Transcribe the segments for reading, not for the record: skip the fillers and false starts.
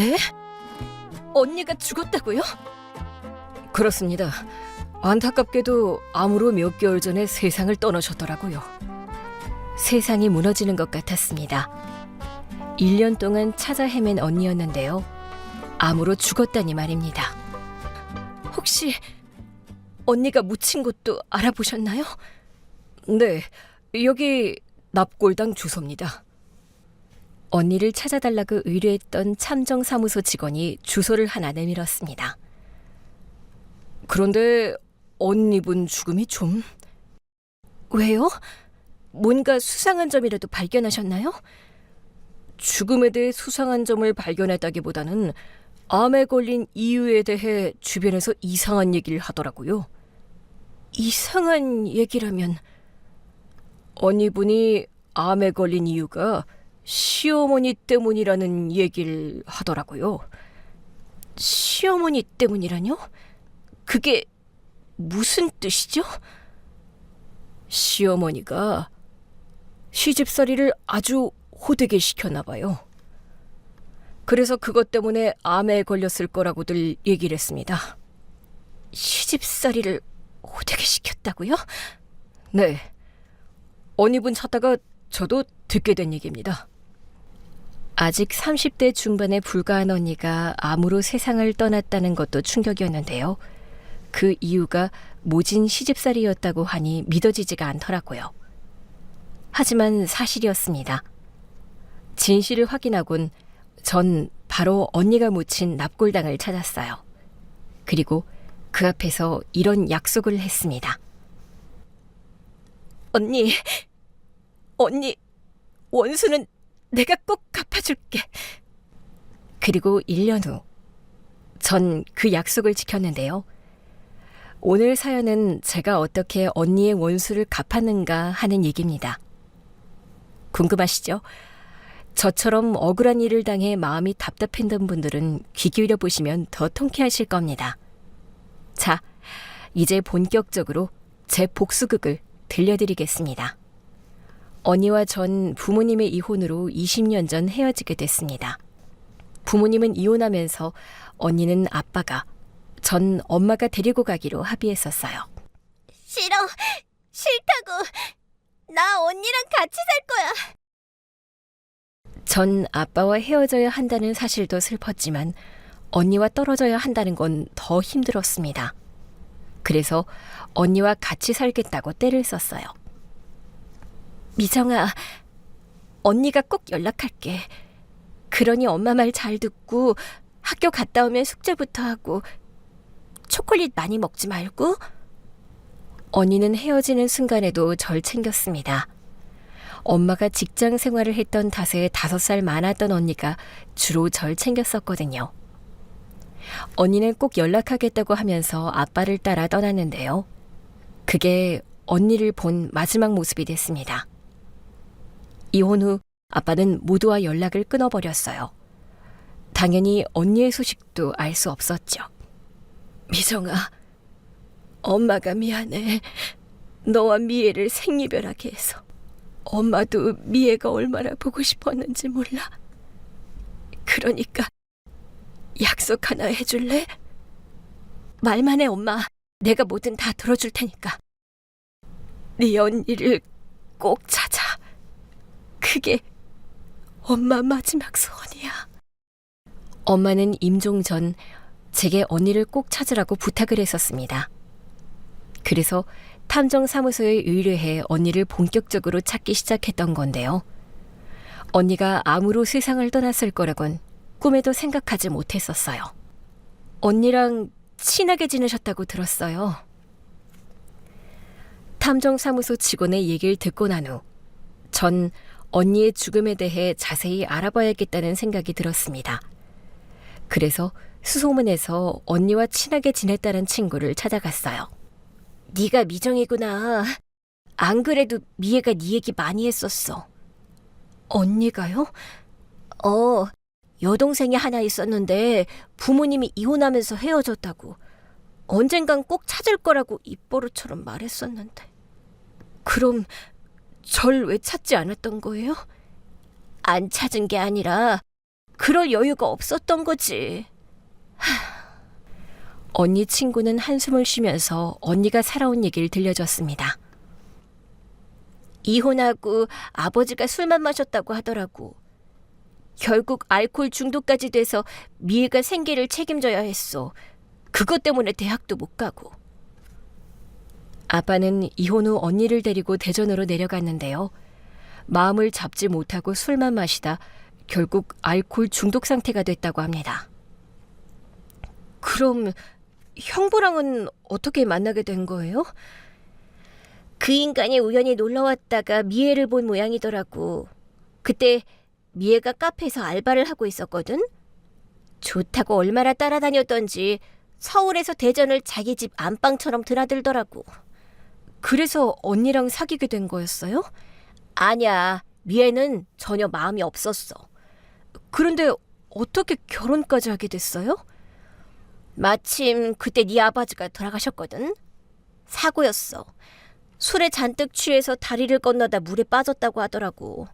네? 언니가 죽었다고요? 그렇습니다. 안타깝게도 암으로 몇 개월 전에 세상을 떠나셨더라고요. 세상이 무너지는 것 같았습니다. 1년 동안 찾아 헤맨 언니였는데요. 암으로 죽었다니 말입니다. 혹시 언니가 묻힌 곳도 알아보셨나요? 네, 여기 납골당 주소입니다. 언니를 찾아달라고 의뢰했던 참정사무소 직원이 주소를 하나 내밀었습니다. 그런데 언니분 죽음이 좀... 왜요? 뭔가 수상한 점이라도 발견하셨나요? 죽음에 대해 수상한 점을 발견했다기보다는 암에 걸린 이유에 대해 주변에서 이상한 얘기를 하더라고요. 이상한 얘기라면... 언니분이 암에 걸린 이유가 시어머니 때문이라는 얘기를 하더라고요. 시어머니 때문이라뇨? 그게 무슨 뜻이죠? 시어머니가 시집살이를 아주 호되게 시켰나 봐요. 그래서 그것 때문에 암에 걸렸을 거라고들 얘기를 했습니다. 시집살이를 호되게 시켰다고요? 네. 언니분 찾다가 저도 듣게 된 얘기입니다. 아직 30대 중반에 불과한 언니가 암으로 세상을 떠났다는 것도 충격이었는데요. 그 이유가 모진 시집살이였다고 하니 믿어지지가 않더라고요. 하지만 사실이었습니다. 진실을 확인하곤 전 바로 언니가 묻힌 납골당을 찾았어요. 그리고 그 앞에서 이런 약속을 했습니다. 언니, 원수는 내가 꼭 갚아줄게. 그리고 1년 후, 전 그 약속을 지켰는데요. 오늘 사연은 제가 어떻게 언니의 원수를 갚았는가 하는 얘기입니다. 궁금하시죠? 저처럼 억울한 일을 당해 마음이 답답했던 분들은 귀 기울여 보시면 더 통쾌하실 겁니다. 자, 이제 본격적으로 제 복수극을 들려드리겠습니다. 언니와 전 부모님의 이혼으로 20년 전 헤어지게 됐습니다. 부모님은 이혼하면서 언니는 아빠가, 전 엄마가 데리고 가기로 합의했었어요. 싫다고. 나 언니랑 같이 살 거야. 전 아빠와 헤어져야 한다는 사실도 슬펐지만 언니와 떨어져야 한다는 건 더 힘들었습니다. 그래서 언니와 같이 살겠다고 떼를 썼어요. 미정아, 언니가 꼭 연락할게. 그러니 엄마 말 잘 듣고 학교 갔다 오면 숙제부터 하고 초콜릿 많이 먹지 말고. 언니는 헤어지는 순간에도 절 챙겼습니다. 엄마가 직장 생활을 했던 탓에 5살 많았던 언니가 주로 절 챙겼었거든요. 언니는 꼭 연락하겠다고 하면서 아빠를 따라 떠났는데요. 그게 언니를 본 마지막 모습이 됐습니다. 이혼 후 아빠는 모두와 연락을 끊어버렸어요. 당연히 언니의 소식도 알 수 없었죠. 미정아, 엄마가 미안해. 너와 미애를 생이별하게 해서. 엄마도 미애가 얼마나 보고 싶었는지 몰라. 그러니까 약속 하나 해줄래? 말만 해, 엄마. 내가 뭐든 다 들어줄 테니까. 네 언니를 꼭 찾아. 그게 엄마 마지막 소원이야. 엄마는 임종 전 제게 언니를 꼭 찾으라고 부탁을 했었습니다. 그래서 탐정사무소에 의뢰해 언니를 본격적으로 찾기 시작했던 건데요. 언니가 암으로 세상을 떠났을 거라곤 꿈에도 생각하지 못했었어요. 언니랑 친하게 지내셨다고 들었어요. 탐정사무소 직원의 얘기를 듣고 난 후 전 언니의 죽음에 대해 자세히 알아봐야겠다는 생각이 들었습니다. 그래서 수소문에서 언니와 친하게 지냈다는 친구를 찾아갔어요. 네가 미정이구나. 안 그래도 미애가 네 얘기 많이 했었어. 언니가요? 여동생이 하나 있었는데 부모님이 이혼하면서 헤어졌다고. 언젠간 꼭 찾을 거라고 입버릇처럼 말했었는데. 그럼 절 왜 찾지 않았던 거예요? 안 찾은 게 아니라 그럴 여유가 없었던 거지. 언니 친구는 한숨을 쉬면서 언니가 살아온 얘기를 들려줬습니다. 이혼하고 아버지가 술만 마셨다고 하더라고. 결국 알코올 중독까지 돼서 미애가 생계를 책임져야 했어. 그것 때문에 대학도 못 가고. 아빠는 이혼 후 언니를 데리고 대전으로 내려갔는데요. 마음을 잡지 못하고 술만 마시다 결국 알코올 중독 상태가 됐다고 합니다. 그럼 형부랑은 어떻게 만나게 된 거예요? 그 인간이 우연히 놀러 왔다가 미애를 본 모양이더라고. 그때 미애가 카페에서 알바를 하고 있었거든. 좋다고 얼마나 따라다녔던지 서울에서 대전을 자기 집 안방처럼 드나들더라고. 그래서 언니랑 사귀게 된 거였어요? 아니야, 미애는 전혀 마음이 없었어. 그런데 어떻게 결혼까지 하게 됐어요? 마침 그때 네 아버지가 돌아가셨거든. 사고였어. 술에 잔뜩 취해서 다리를 건너다 물에 빠졌다고 하더라고.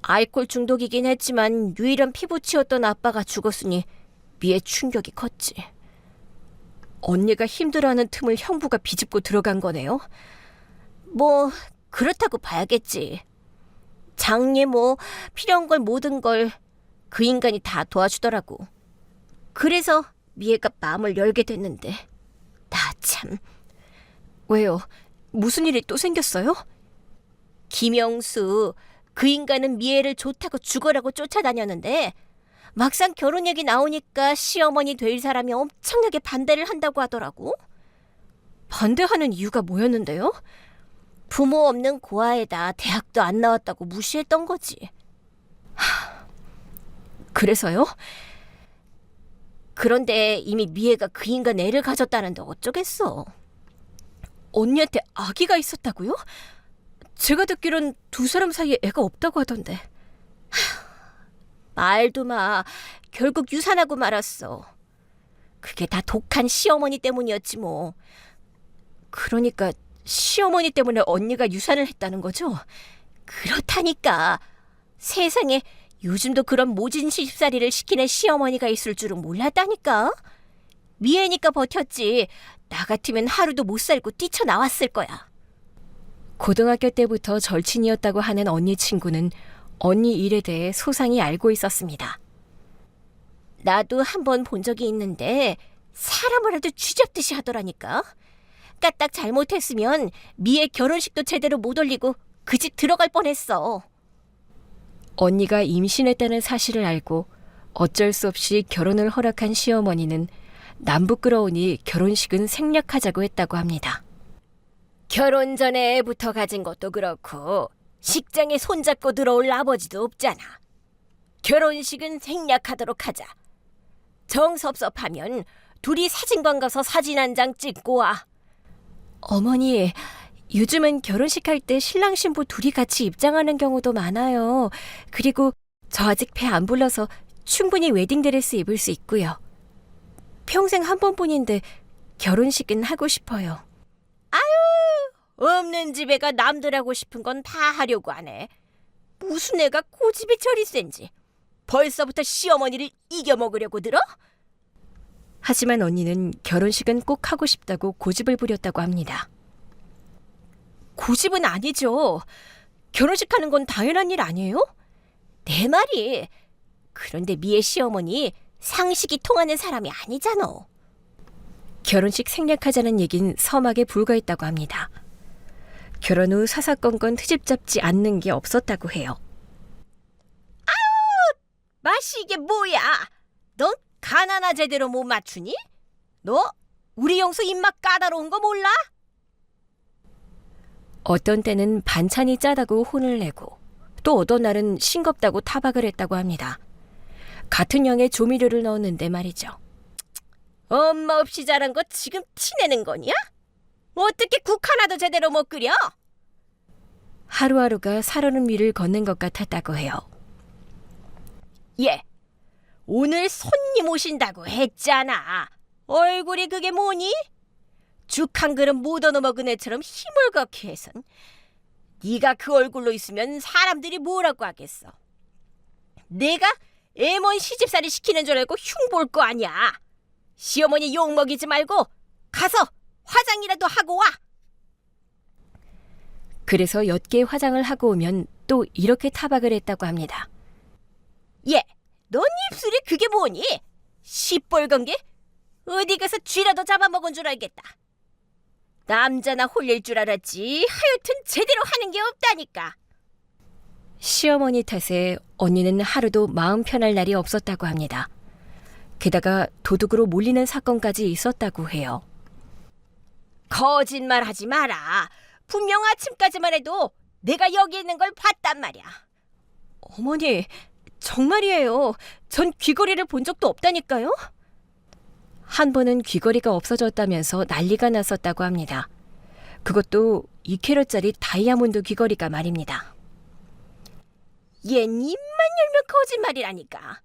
알코올 중독이긴 했지만 유일한 피부치였던 아빠가 죽었으니 미애 충격이 컸지. 언니가 힘들어하는 틈을 형부가 비집고 들어간 거네요? 뭐 그렇다고 봐야겠지. 장례 뭐 필요한 걸 모든 걸 그 인간이 다 도와주더라고. 그래서 미애가 마음을 열게 됐는데 나 참. 왜요? 무슨 일이 또 생겼어요? 김영수, 그 인간은 미애를 좋다고 죽어라고 쫓아다녔는데 막상 결혼 얘기 나오니까 시어머니 될 사람이 엄청나게 반대를 한다고 하더라고. 반대하는 이유가 뭐였는데요? 부모 없는 고아에다 대학도 안 나왔다고 무시했던 거지. 그래서요? 그런데 이미 미애가 그 인간 애를 가졌다는데 어쩌겠어. 언니한테 아기가 있었다고요? 제가 듣기론 두 사람 사이에 애가 없다고 하던데. 말도 마. 결국 유산하고 말았어. 그게 다 독한 시어머니 때문이었지 뭐. 그러니까 시어머니 때문에 언니가 유산을 했다는 거죠? 그렇다니까. 세상에 요즘도 그런 모진 시집살이를 시키는 시어머니가 있을 줄은 몰랐다니까. 미애니까 버텼지. 나 같으면 하루도 못 살고 뛰쳐나왔을 거야. 고등학교 때부터 절친이었다고 하는 언니 친구는 언니 일에 대해 소상히 알고 있었습니다. 나도 한 번 본 적이 있는데 사람을 아주 쥐잡듯이 하더라니까. 까딱 잘못했으면 미애 결혼식도 제대로 못 올리고 그 집 들어갈 뻔했어. 언니가 임신했다는 사실을 알고 어쩔 수 없이 결혼을 허락한 시어머니는 남부끄러우니 결혼식은 생략하자고 했다고 합니다. 결혼 전에 애부터 가진 것도 그렇고 식장에 손잡고 들어올 아버지도 없잖아. 결혼식은 생략하도록 하자. 정섭섭하면 둘이 사진관 가서 사진 한 장 찍고 와. 어머니, 요즘은 결혼식 할 때 신랑 신부 둘이 같이 입장하는 경우도 많아요. 그리고 저 아직 배 안 불러서 충분히 웨딩드레스 입을 수 있고요. 평생 한 번뿐인데 결혼식은 하고 싶어요. 없는 집애가 남들 하고 싶은 건 다 하려고 하네. 무슨 애가 고집이 저리 센지. 벌써부터 시어머니를 이겨먹으려고 들어? 하지만 언니는 결혼식은 꼭 하고 싶다고 고집을 부렸다고 합니다. 고집은 아니죠. 결혼식 하는 건 당연한 일 아니에요? 내 말이. 그런데 미애 시어머니 상식이 통하는 사람이 아니잖아. 결혼식 생략하자는 얘긴 서막에 불과했다고 합니다. 결혼 후 사사건건 트집 잡지 않는 게 없었다고 해요. 맛이 이게 뭐야? 넌 가나나 제대로 못 맞추니? 너 우리 영수 입맛 까다로운 거 몰라? 어떤 때는 반찬이 짜다고 혼을 내고 또 어떤 날은 싱겁다고 타박을 했다고 합니다. 같은 양의 조미료를 넣었는데 말이죠. 엄마 없이 자란 거 지금 티내는 거냐? 어떻게 국 하나도 제대로 못 끓여? 하루하루가 살얼음 위를 걷는 것 같았다고 해요. 얘, 오늘 손님 오신다고 했잖아. 얼굴이 그게 뭐니? 죽 한 그릇 못 얻어먹은 애처럼 힘을 걷게 해선 네가 그 얼굴로 있으면 사람들이 뭐라고 하겠어. 내가 애먼 시집살이 시키는 줄 알고 흉볼 거 아니야. 시어머니 욕 먹이지 말고 가서 화장이라도 하고 와. 그래서 엿게 화장을 하고 오면 또 이렇게 타박을 했다고 합니다. 얘, 넌 입술이 그게 뭐니? 시뻘건 게 어디 가서 쥐라도 잡아먹은 줄 알겠다. 남자나 홀릴 줄 알았지 하여튼 제대로 하는 게 없다니까. 시어머니 탓에 언니는 하루도 마음 편할 날이 없었다고 합니다. 게다가 도둑으로 몰리는 사건까지 있었다고 해요. 거짓말하지 마라. 분명 아침까지만 해도 내가 여기 있는 걸 봤단 말이야. 어머니, 정말이에요. 전 귀걸이를 본 적도 없다니까요. 한 번은 귀걸이가 없어졌다면서 난리가 났었다고 합니다. 그것도 2캐럿짜리 다이아몬드 귀걸이가 말입니다. 얜 입만 열면 거짓말이라니까.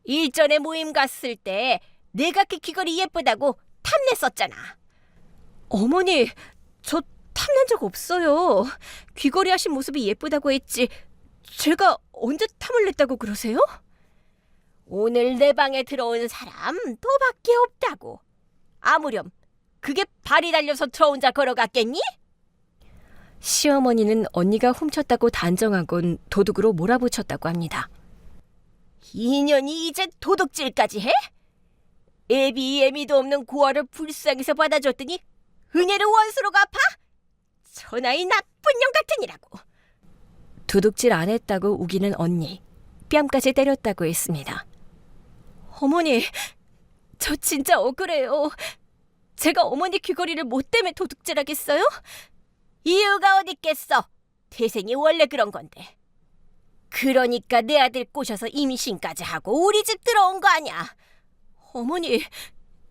일전에 모임 갔을 때 내가 그 귀걸이 예쁘다고 탐냈었잖아. 어머니, 저 탐난 적 없어요. 귀걸이 하신 모습이 예쁘다고 했지. 제가 언제 탐을 냈다고 그러세요? 오늘 내 방에 들어온 사람 너밖에 없다고. 아무렴 그게 발이 달려서 저 혼자 걸어갔겠니? 시어머니는 언니가 훔쳤다고 단정하곤 도둑으로 몰아붙였다고 합니다. 인연이 이제 도둑질까지 해? 애비애미도 없는 고아를 불쌍해서 받아줬더니 은혜를 원수로 갚아? 천하의 나쁜 년 같으니라고. 도둑질 안 했다고 우기는 언니. 뺨까지 때렸다고 했습니다. 어머니, 저 진짜 억울해요. 제가 어머니 귀걸이를 뭐 때문에 도둑질하겠어요? 이유가 어딨겠어. 태생이 원래 그런 건데. 그러니까 내 아들 꼬셔서 임신까지 하고 우리 집 들어온 거 아니야. 어머니,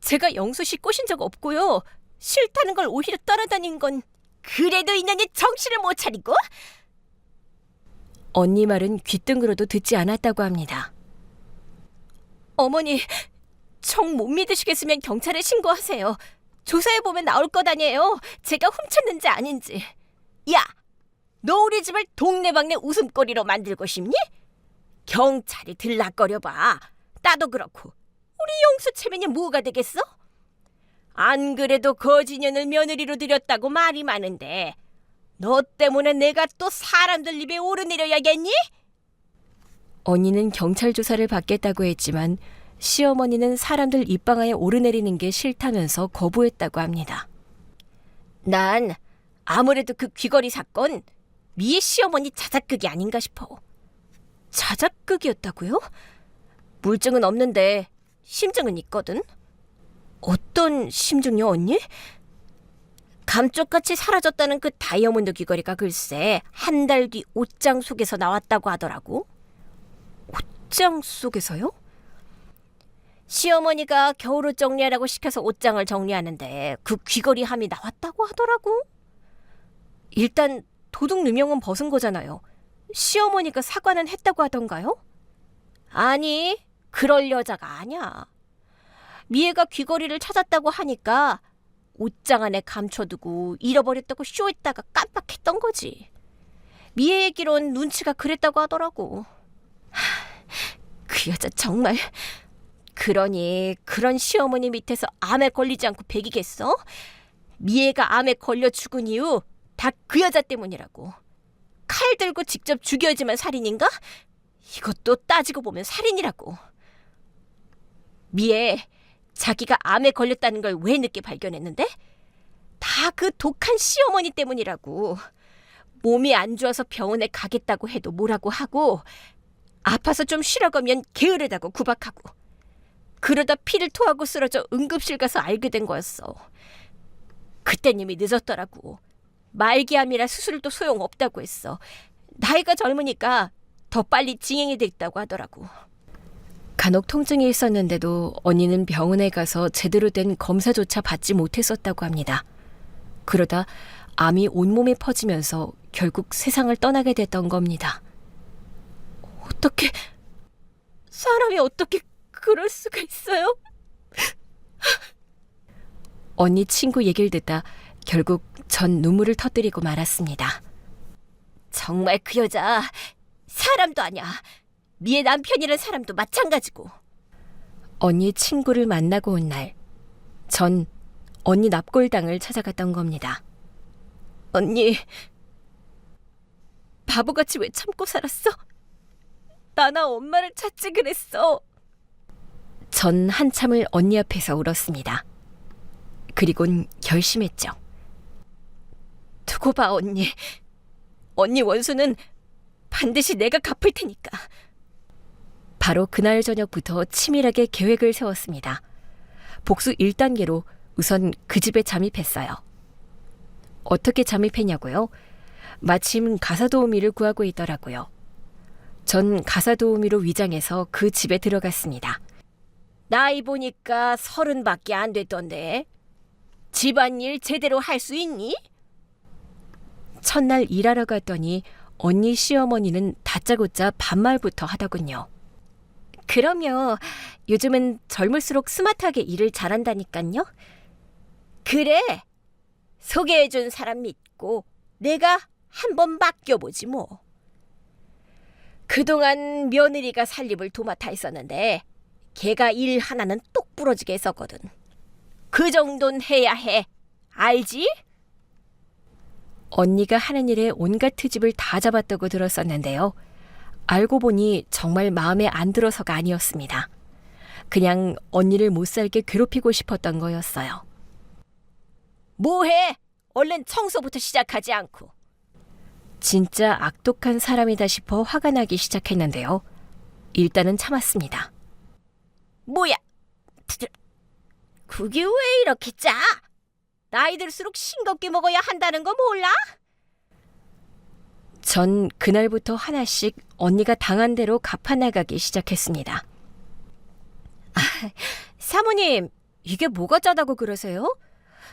제가 영수 씨 꼬신 적 없고요. 싫다는 걸 오히려 따라다닌 건. 그래도 인연이 정신을 못 차리고? 언니 말은 귓등으로도 듣지 않았다고 합니다. 어머니, 정 못 믿으시겠으면 경찰에 신고하세요. 조사해보면 나올 것 아니에요. 제가 훔쳤는지 아닌지. 야, 너 우리 집을 동네방네 웃음거리로 만들고 싶니? 경찰이 들락거려봐. 나도 그렇고 우리 영수 체면이 뭐가 되겠어? 안 그래도 거지년을 며느리로 들였다고 말이 많은데 너 때문에 내가 또 사람들 입에 오르내려야겠니? 언니는 경찰 조사를 받겠다고 했지만 시어머니는 사람들 입방아에 오르내리는 게 싫다면서 거부했다고 합니다. 난 아무래도 그 귀걸이 사건 미애 시어머니 자작극이 아닌가 싶어. 자작극이었다고요? 물증은 없는데 심증은 있거든. 어떤 심증요, 언니? 감쪽같이 사라졌다는 그 다이아몬드 귀걸이가 글쎄 한 달 뒤 옷장 속에서 나왔다고 하더라고. 옷장 속에서요? 시어머니가 겨울옷 정리하라고 시켜서 옷장을 정리하는데 그 귀걸이 함이 나왔다고 하더라고. 일단 도둑 누명은 벗은 거잖아요. 시어머니가 사과는 했다고 하던가요? 아니, 그럴 여자가 아니야. 미애가 귀걸이를 찾았다고 하니까 옷장 안에 감춰두고 잃어버렸다고 쇼했다가 깜빡했던 거지. 미애 얘기론 눈치가 그랬다고 하더라고. 그 여자 정말. 그러니 그런 시어머니 밑에서 암에 걸리지 않고 배기겠어? 미애가 암에 걸려 죽은 이유 다 그 여자 때문이라고. 칼 들고 직접 죽여야지만 살인인가? 이것도 따지고 보면 살인이라고. 미애, 자기가 암에 걸렸다는 걸 왜 늦게 발견했는데? 다 그 독한 시어머니 때문이라고. 몸이 안 좋아서 병원에 가겠다고 해도 뭐라고 하고 아파서 좀 쉬라고 하면 게으르다고 구박하고 그러다 피를 토하고 쓰러져 응급실 가서 알게 된 거였어. 그땐 이미 늦었더라고. 말기암이라 수술도 소용없다고 했어. 나이가 젊으니까 더 빨리 진행이 됐다고 하더라고. 간혹 통증이 있었는데도 언니는 병원에 가서 제대로 된 검사조차 받지 못했었다고 합니다. 그러다 암이 온몸에 퍼지면서 결국 세상을 떠나게 됐던 겁니다. 어떻게, 사람이 어떻게 그럴 수가 있어요? 언니 친구 얘기를 듣다 결국 전 눈물을 터뜨리고 말았습니다. 정말 그 여자 사람도 아니야. 미애 남편이란 사람도 마찬가지고. 언니 친구를 만나고 온 날, 전 언니 납골당을 찾아갔던 겁니다. 언니, 바보같이 왜 참고 살았어? 나나 엄마를 찾지 그랬어. 전 한참을 언니 앞에서 울었습니다. 그리곤 결심했죠. 두고 봐, 언니. 언니 원수는 반드시 내가 갚을 테니까. 바로 그날 저녁부터 치밀하게 계획을 세웠습니다. 복수 1단계로 우선 그 집에 잠입했어요. 어떻게 잠입했냐고요? 마침 가사도우미를 구하고 있더라고요. 전 가사도우미로 위장해서 그 집에 들어갔습니다. 나이 보니까 30밖에 안 됐던데. 집안일 제대로 할 수 있니? 첫날 일하러 갔더니 언니 시어머니는 다짜고짜 반말부터 하더군요. 그러면 요즘은 젊을수록 스마트하게 일을 잘한다니깐요. 그래, 소개해준 사람 믿고 내가 한번 맡겨보지 뭐. 그동안 며느리가 살림을 도맡아 했었는데 걔가 일 하나는 똑 부러지게 했었거든. 그 정도는 해야 해. 알지? 언니가 하는 일에 온갖 트집을 다 잡았다고 들었었는데요. 알고 보니 정말 마음에 안 들어서가 아니었습니다. 그냥 언니를 못살게 괴롭히고 싶었던 거였어요. 뭐해? 얼른 청소부터 시작하지 않고. 진짜 악독한 사람이다 싶어 화가 나기 시작했는데요. 일단은 참았습니다. 뭐야? 그게 왜 이렇게 짜? 나이 들수록 싱겁게 먹어야 한다는 거 몰라? 전 그날부터 하나씩 언니가 당한 대로 갚아나가기 시작했습니다. 사모님, 이게 뭐가 짜다고 그러세요?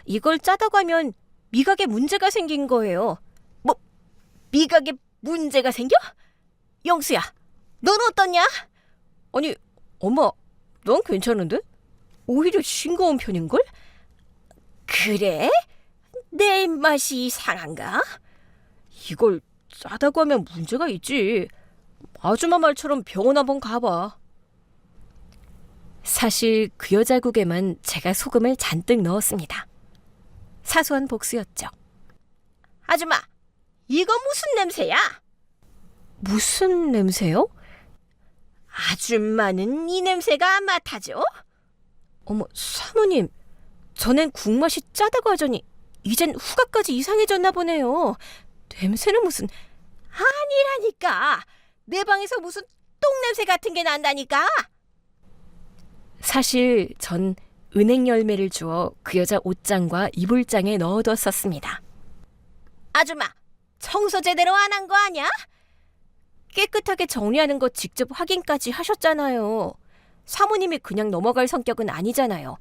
이걸 짜다고 하면 미각에 문제가 생긴 거예요. 뭐, 미각에 문제가 생겨? 영수야, 넌 어떠냐? 아니, 엄마, 넌 괜찮은데? 오히려 싱거운 편인걸? 그래? 내 입맛이 이상한가? 이걸 짜다고 하면 문제가 있지. 아줌마 말처럼 병원 한번 가봐. 사실 그 여자국에만 제가 소금을 잔뜩 넣었습니다. 사소한 복수였죠. 아줌마, 이거 무슨 냄새야? 무슨 냄새요? 아줌마는 이 냄새가 안 맡아져? 어머, 사모님, 전엔 국맛이 짜다고 하더니 이젠 후각까지 이상해졌나 보네요. 냄새는 무슨... 아니라니까. 내 방에서 무슨 똥냄새 같은 게 난다니까. 사실 전 은행 열매를 주어 그 여자 옷장과 이불장에 넣어뒀었습니다. 아줌마, 청소 제대로 안 한 거 아니야? 깨끗하게 정리하는 거 직접 확인까지 하셨잖아요. 사모님이 그냥 넘어갈 성격은 아니잖아요.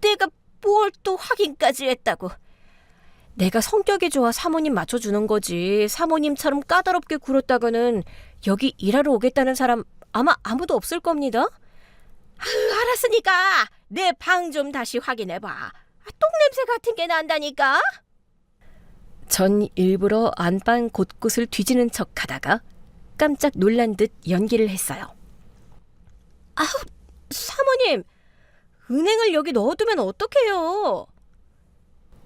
내가 뭘 또 확인까지 했다고. 내가 성격이 좋아 사모님 맞춰주는 거지. 사모님처럼 까다롭게 굴었다가는 여기 일하러 오겠다는 사람 아마 아무도 없을 겁니다. 알았으니까 내 방 좀 다시 확인해봐. 똥냄새 같은 게 난다니까. 전 일부러 안방 곳곳을 뒤지는 척하다가 깜짝 놀란 듯 연기를 했어요. 사모님, 은행을 여기 넣어두면 어떡해요?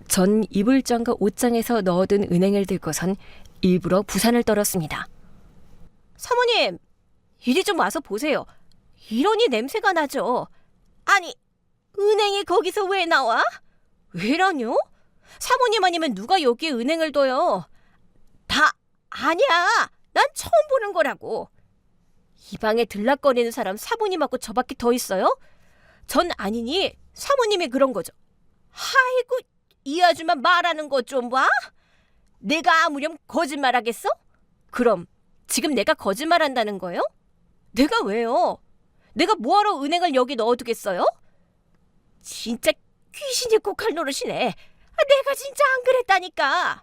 전 이불장과 옷장에서 넣어둔 은행을 들고선 일부러 부산을 떨었습니다. 사모님, 이리 좀 와서 보세요. 이러니 냄새가 나죠. 아니, 은행이 거기서 왜 나와? 왜라뇨? 사모님 아니면 누가 여기에 은행을 둬요? 아니야. 난 처음 보는 거라고. 이 방에 들락거리는 사람 사모님하고 저밖에 더 있어요? 전 아니니 사모님이 그런 거죠. 아이고, 이 아줌마 말하는 거 좀 봐. 내가 아무렴 거짓말하겠어? 그럼 지금 내가 거짓말한다는 거예요? 내가 왜요? 내가 뭐하러 은행을 여기 넣어두겠어요? 진짜 귀신이 고칼 노릇이네. 내가 진짜 안 그랬다니까.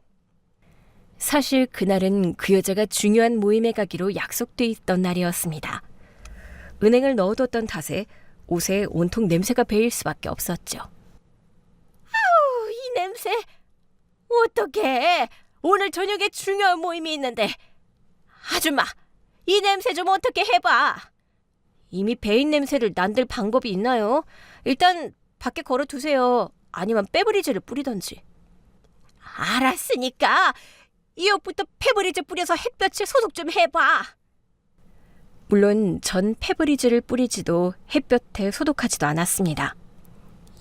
사실 그날은 그 여자가 중요한 모임에 가기로 약속돼 있던 날이었습니다. 은행을 넣어뒀던 탓에 옷에 온통 냄새가 배일 수밖에 없었죠. 이 냄새. 어떡해. 오늘 저녁에 중요한 모임이 있는데. 아줌마, 이 냄새 좀 어떻게 해봐. 이미 배인 냄새를 난들 방법이 있나요? 일단 밖에 걸어두세요. 아니면 페브리즈를 뿌리던지. 알았으니까 이 옷부터 페브리즈 뿌려서 햇볕을 소독 좀 해봐. 물론 전 페브리즈를 뿌리지도 햇볕에 소독하지도 않았습니다.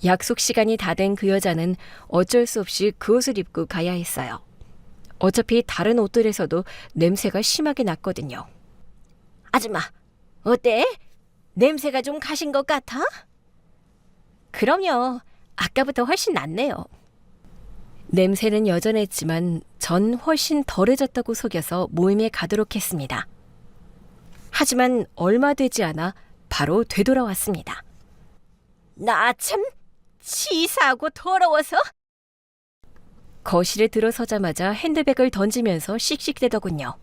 약속 시간이 다 된 그 여자는 어쩔 수 없이 그 옷을 입고 가야 했어요. 어차피 다른 옷들에서도 냄새가 심하게 났거든요. 아줌마, 어때? 냄새가 좀 가신 것 같아? 그럼요. 아까부터 훨씬 낫네요. 냄새는 여전했지만 전 훨씬 덜해졌다고 속여서 모임에 가도록 했습니다. 하지만 얼마 되지 않아 바로 되돌아왔습니다. 나 참 치사하고 더러워서. 거실에 들어서자마자 핸드백을 던지면서 씩씩대더군요.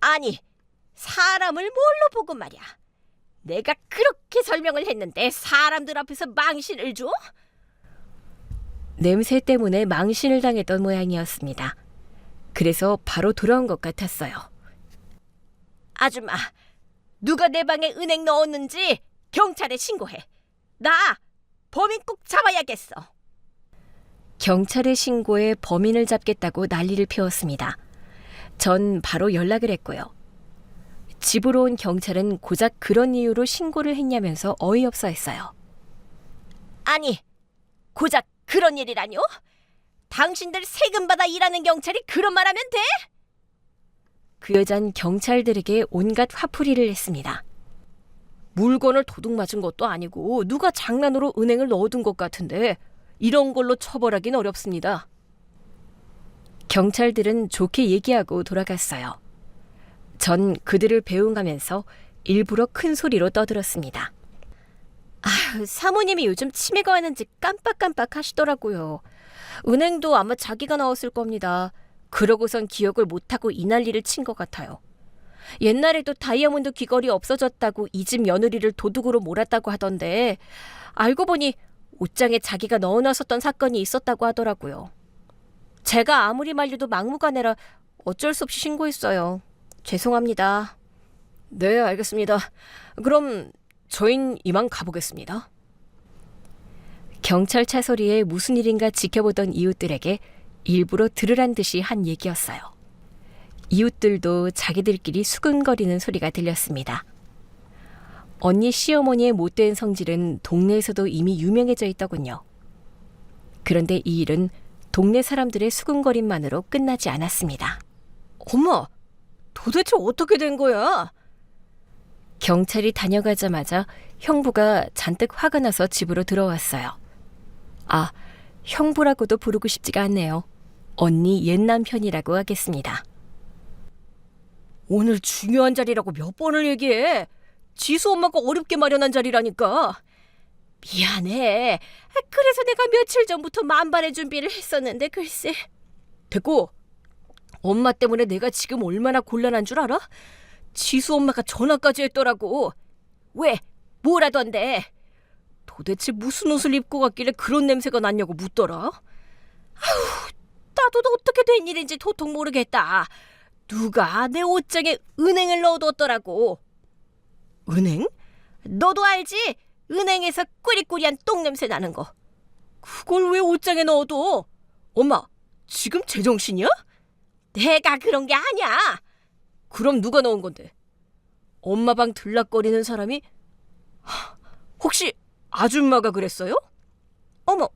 아니, 사람을 뭘로 보고 말이야. 내가 그렇게 설명을 했는데 사람들 앞에서 망신을 줘? 냄새 때문에 망신을 당했던 모양이었습니다. 그래서 바로 돌아온 것 같았어요. 아줌마, 누가 내 방에 은행 넣었는지 경찰에 신고해. 나 범인 꼭 잡아야겠어. 경찰에 신고해 범인을 잡겠다고 난리를 피웠습니다. 전 바로 연락을 했고요. 집으로 온 경찰은 고작 그런 이유로 신고를 했냐면서 어이없어 했어요. 아니, 고작 그런 일이라뇨? 당신들 세금 받아 일하는 경찰이 그런 말 하면 돼? 그 여잔 경찰들에게 온갖 화풀이를 했습니다. 물건을 도둑 맞은 것도 아니고 누가 장난으로 은행을 넣어둔 것 같은데 이런 걸로 처벌하긴 어렵습니다. 경찰들은 좋게 얘기하고 돌아갔어요. 전 그들을 배웅하면서 일부러 큰 소리로 떠들었습니다. 사모님이 요즘 치매가 왔는지 깜빡깜빡 하시더라고요. 은행도 아마 자기가 나왔을 겁니다. 그러고선 기억을 못하고 이 난리를 친 것 같아요. 옛날에도 다이아몬드 귀걸이 없어졌다고 이 집 며느리를 도둑으로 몰았다고 하던데 알고 보니 옷장에 자기가 넣어놨었던 사건이 있었다고 하더라고요. 제가 아무리 말려도 막무가내라 어쩔 수 없이 신고했어요. 죄송합니다. 네, 알겠습니다. 그럼 저흰 이만 가보겠습니다. 경찰차 소리에 무슨 일인가 지켜보던 이웃들에게 일부러 들으란 듯이 한 얘기였어요. 이웃들도 자기들끼리 수근거리는 소리가 들렸습니다. 언니 시어머니의 못된 성질은 동네에서도 이미 유명해져 있더군요. 그런데 이 일은 동네 사람들의 수근거림만으로 끝나지 않았습니다. 엄마, 도대체 어떻게 된 거야? 경찰이 다녀가자마자 형부가 잔뜩 화가 나서 집으로 들어왔어요. 아, 형부라고도 부르고 싶지가 않네요. 언니 옛 남편이라고 하겠습니다. 오늘 중요한 자리라고 몇 번을 얘기해. 지수 엄마가 어렵게 마련한 자리라니까. 미안해. 그래서 내가 며칠 전부터 만반의 준비를 했었는데 글쎄. 됐고, 엄마 때문에 내가 지금 얼마나 곤란한 줄 알아? 지수 엄마가 전화까지 했더라고. 왜? 뭐라던데? 도대체 무슨 옷을 입고 갔길래 그런 냄새가 났냐고 묻더라. 아휴, 나도 어떻게 된 일인지 도통 모르겠다. 누가 내 옷장에 은행을 넣어뒀더라고. 은행? 너도 알지? 은행에서 꾸리꾸리한 똥냄새 나는 거. 그걸 왜 옷장에 넣어둬? 엄마, 지금 제정신이야? 내가 그런 게 아니야. 그럼 누가 넣은 건데? 엄마 방 들락거리는 사람이? 혹시 아줌마가 그랬어요? 어머,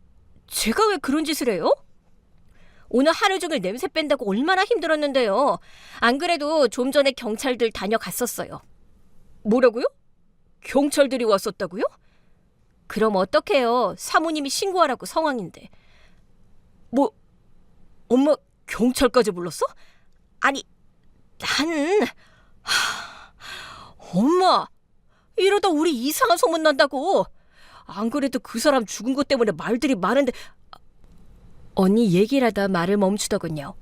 제가 왜 그런 짓을 해요? 오늘 하루 종일 냄새 뺀다고 얼마나 힘들었는데요. 안 그래도 좀 전에 경찰들 다녀갔었어요. 뭐라고요? 경찰들이 왔었다고요? 그럼 어떡해요. 사모님이 신고하라고 상황인데. 뭐, 엄마 경찰까지 불렀어? 아니, 엄마, 이러다 우리 이상한 소문 난다고. 안 그래도 그 사람 죽은 것 때문에 말들이 많은데. 언니 얘기를 하다 말을 멈추더군요.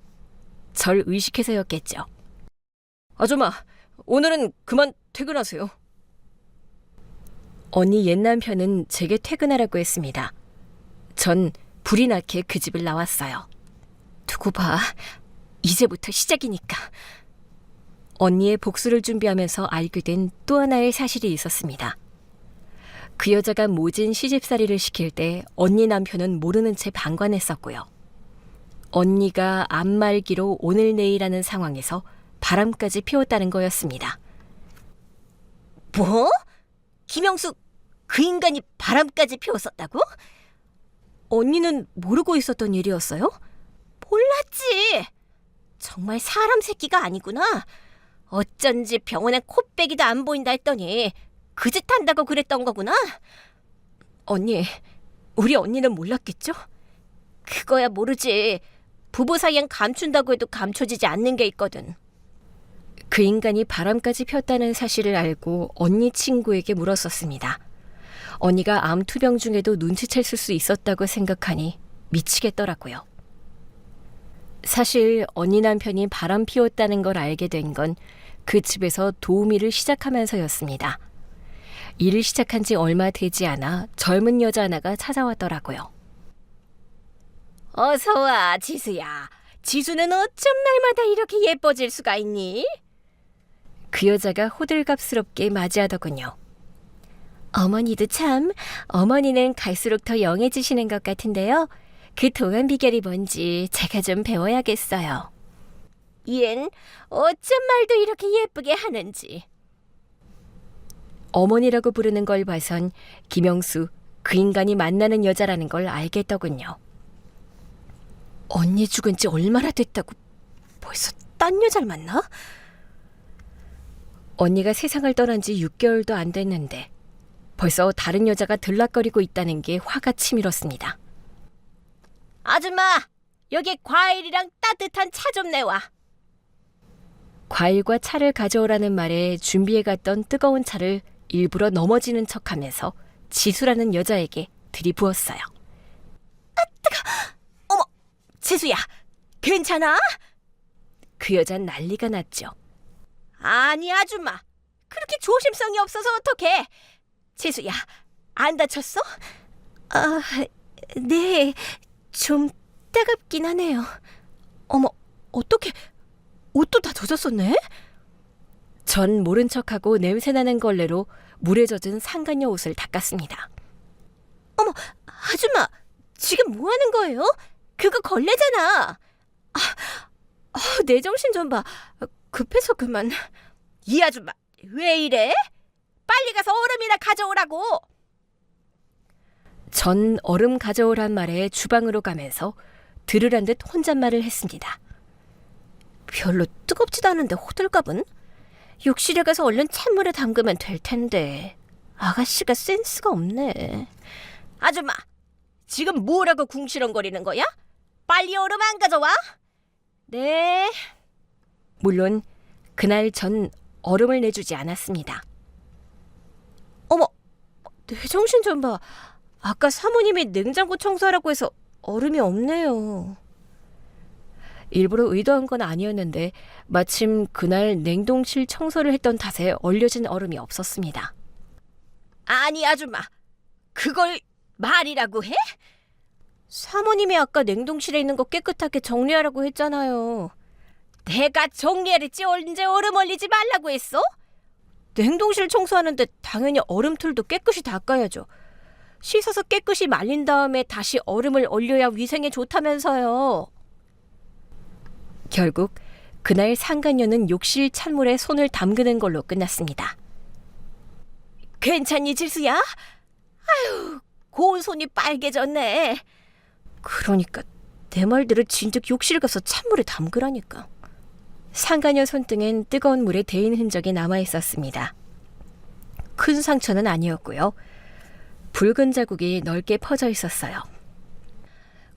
절 의식해서였겠죠. 아줌마, 오늘은 그만 퇴근하세요. 언니 옛 남편은 제게 퇴근하라고 했습니다. 전 불이 나게 그 집을 나왔어요. 두고 봐. 이제부터 시작이니까. 언니의 복수를 준비하면서 알게 된 또 하나의 사실이 있었습니다. 그 여자가 모진 시집살이를 시킬 때 언니 남편은 모르는 채 방관했었고요. 언니가 앞말기로 오늘 내일 하는 상황에서 바람까지 피웠다는 거였습니다. 뭐? 김영수 그 인간이 바람까지 피웠었다고? 언니는 모르고 있었던 일이었어요? 몰랐지. 정말 사람 새끼가 아니구나. 어쩐지 병원에 코빼기도 안 보인다 했더니 그 짓 한다고 그랬던 거구나. 언니, 우리 언니는 몰랐겠죠? 그거야 모르지. 부부 사이엔 감춘다고 해도 감춰지지 않는 게 있거든. 그 인간이 바람까지 폈다는 사실을 알고 언니 친구에게 물었었습니다. 언니가 암 투병 중에도 눈치챘을 수 있었다고 생각하니 미치겠더라고요. 사실 언니 남편이 바람 피웠다는 걸 알게 된 건 그 집에서 도우미를 시작하면서였습니다. 일을 시작한 지 얼마 되지 않아 젊은 여자 하나가 찾아왔더라고요. 어서 와, 지수야. 지수는 어쩜 날마다 이렇게 예뻐질 수가 있니? 그 여자가 호들갑스럽게 맞이하더군요. 어머니도 참, 어머니는 갈수록 더 영해지시는 것 같은데요. 그 동안 비결이 뭔지 제가 좀 배워야겠어요. 얜 어쩜 말도 이렇게 예쁘게 하는지. 어머니라고 부르는 걸 봐선 김영수, 그 인간이 만나는 여자라는 걸 알겠더군요. 언니 죽은 지 얼마나 됐다고 벌써 딴 여자를 만나? 언니가 세상을 떠난 지 6개월도 안 됐는데 벌써 다른 여자가 들락거리고 있다는 게 화가 치밀었습니다. 아줌마, 여기 과일이랑 따뜻한 차 좀 내와. 과일과 차를 가져오라는 말에 준비해갔던 뜨거운 차를 일부러 넘어지는 척하면서 지수라는 여자에게 들이부었어요. 어머, 지수야, 괜찮아? 그 여잔 난리가 났죠. 아니, 아줌마. 그렇게 조심성이 없어서 어떡해. 지수야, 안 다쳤어? 아, 네. 좀 따갑긴 하네요. 어머, 어떻게 옷도 다 젖었었네? 전 모른 척하고 냄새나는 걸레로 물에 젖은 상간녀 옷을 닦았습니다. 어머, 아줌마, 지금 뭐 하는 거예요? 그거 걸레잖아. 내 정신 좀 봐. 급해서 그만. 이 아줌마, 왜 이래? 빨리 가서 얼음이나 가져오라고. 전 얼음 가져오란 말에 주방으로 가면서 들으란 듯 혼잣말을 했습니다. 별로 뜨겁지도 않은데 호들갑은? 욕실에 가서 얼른 찬물에 담그면 될 텐데. 아가씨가 센스가 없네. 아줌마, 지금 뭐라고 궁시렁거리는 거야? 빨리 얼음 안 가져와? 네. 물론 그날 전 얼음을 내주지 않았습니다. 어머, 내 정신 좀 봐. 아까 사모님이 냉장고 청소하라고 해서 얼음이 없네요. 일부러 의도한 건 아니었는데 마침 그날 냉동실 청소를 했던 탓에 얼려진 얼음이 없었습니다. 아니, 아줌마, 그걸 말이라고 해? 사모님이 아까 냉동실에 있는 거 깨끗하게 정리하라고 했잖아요. 내가 정리하랬지 언제 얼음 얼리지 말라고 했어? 냉동실 청소하는데 당연히 얼음틀도 깨끗이 닦아야죠. 씻어서 깨끗이 말린 다음에 다시 얼음을 얼려야 위생에 좋다면서요. 결국 그날 상간녀는 욕실 찬물에 손을 담그는 걸로 끝났습니다. 괜찮니, 지수야? 아유, 고운 손이 빨개졌네. 그러니까 내 말대로 진즉 욕실 가서 찬물에 담그라니까. 상간녀 손등엔 뜨거운 물에 데인 흔적이 남아 있었습니다. 큰 상처는 아니었고요. 붉은 자국이 넓게 퍼져 있었어요.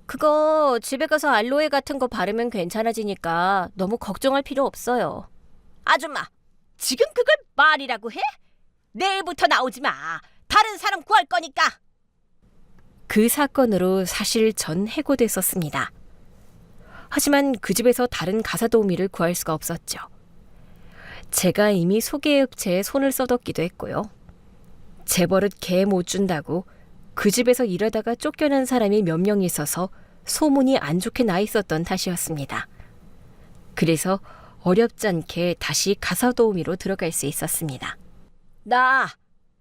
그거 집에 가서 알로에 같은 거 바르면 괜찮아지니까 너무 걱정할 필요 없어요. 아줌마, 지금 그걸 말이라고 해? 내일부터 나오지 마. 다른 사람 구할 거니까. 그 사건으로 사실 전 해고됐었습니다. 하지만 그 집에서 다른 가사 도우미를 구할 수가 없었죠. 제가 이미 소개업체에 손을 써뒀기도 했고요. 제 버릇 개 못 준다고 그 집에서 일하다가 쫓겨난 사람이 몇 명 있어서 소문이 안 좋게 나 있었던 탓이었습니다. 그래서 어렵지 않게 다시 가사 도우미로 들어갈 수 있었습니다. 나